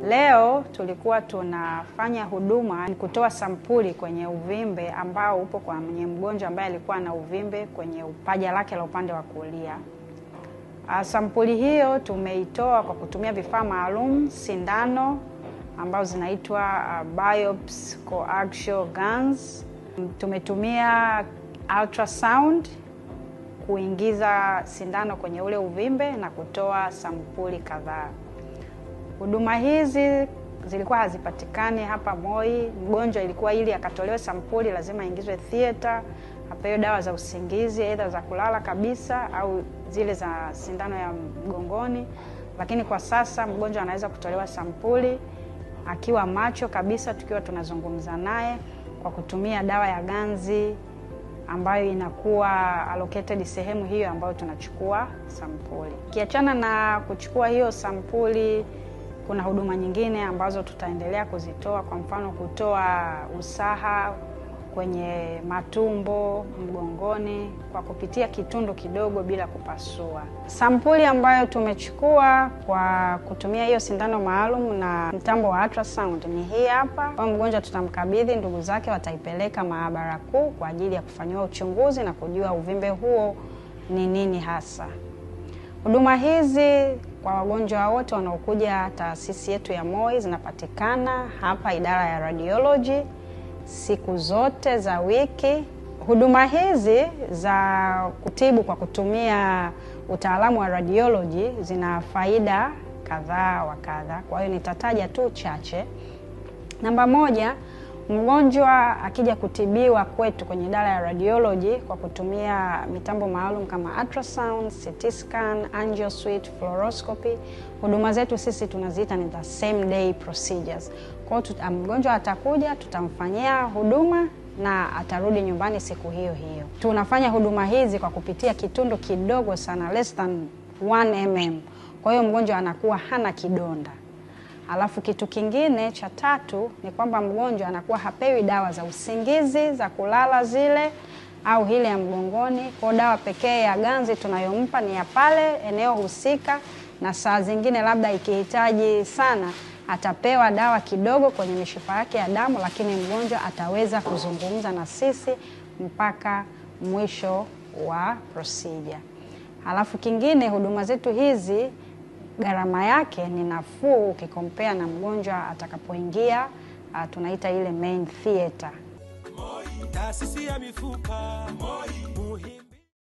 Leo tulikuwa tunafanya huduma kutoa sampuli kwenye uvimbe ambao upo kwa mgonjwa ambaye alikuwa na uvimbe kwenye paja lake la upande wa kulia. Sampuli hiyo tumeitoa kwa kutumia vifaa maalum, sindano ambazo zinaitwa biopsy coaxial guns. Tumetumia ultrasound kuingiza sindano kwenye ule uvimbe na kutoa sampuli kadhaa. Huduma hizi zilikuwa hazipatikani hapa Moi. Mgonjwa ilikuwa ili akatolewe sampuli lazima ingizwe theater, apewe dawa za usingizi, aidha za kulala kabisa au zile za sindano ya mgongoni. Lakini kwa sasa mgonjwa anaweza kutolewa sampuli akiwa macho kabisa, tukiwa tunazungumza naye kwa kutumia dawa ya ganzi ambayo inakuwa allocated sehemu hiyo ambayo tunachukua sampuli. Kiachana na kuchukua hiyo sampuli, kuna huduma nyingine ambazo tutaendelea kuzitoa, kwa mfano kutoa usaha kwenye matumbo, mgongoni kwa kupitia kitundu kidogo bila kupasua. Sampuli ambayo tumechukua kwa kutumia hiyo sindano maalum na mtambo wa ultrasound ni hii hapa. Kwa mgonjwa tutamkabidhi, ndugu zake wataipeleka maabara kuu kwa ajili ya kufanyiwa uchunguzi na kujua uvimbe huo ni nini hasa. Huduma hizi kwa wagonjwa wote wanaokuja taasisi yetu ya Moi zinapatikana hapa idara ya radiology siku zote za wiki. Huduma hizi za kutibu kwa kutumia utaalamu wa radiology zina faida kadhaa wa kadha. Kwa hiyo nitataja tu chache. Namba moja, mgonjwa akija kutibiwa kwetu kwenye idara ya radiology kwa kutumia mitambo maalum kama ultrasound, CT scan, angio suite, fluoroscopy, huduma zetu sisi tunaziita ni the same day procedures. Kwa hiyo mgonjwa atakuja, tutamfanyia huduma na atarudi nyumbani siku hiyo hiyo. Tunafanya huduma hizi kwa kupitia kitundu kidogo sana, less than 1 mm. Kwa hiyo mgonjwa anakuwa hana kidonda. Alafu kitu kingine cha tatu ni kwamba mgonjwa anakuwa hapewi dawa za usingizi za kulala zile au ile ya mgongoni. Kwa dawa pekee ya ganzi tunayompa ni ya pale eneo husika, na saa zingine labda ikihitaji sana atapewa dawa kidogo kwenye mishipa yake ya damu, lakini mgonjwa ataweza kuzungumza na sisi mpaka mwisho wa procedure. Alafu kingine, huduma zetu hizi gharama yake ni nafuu ukikompea na mgonjwa atakapoingia tunaita ile main theater. Moi, taasisi ya mifupa. Moi, muhimu.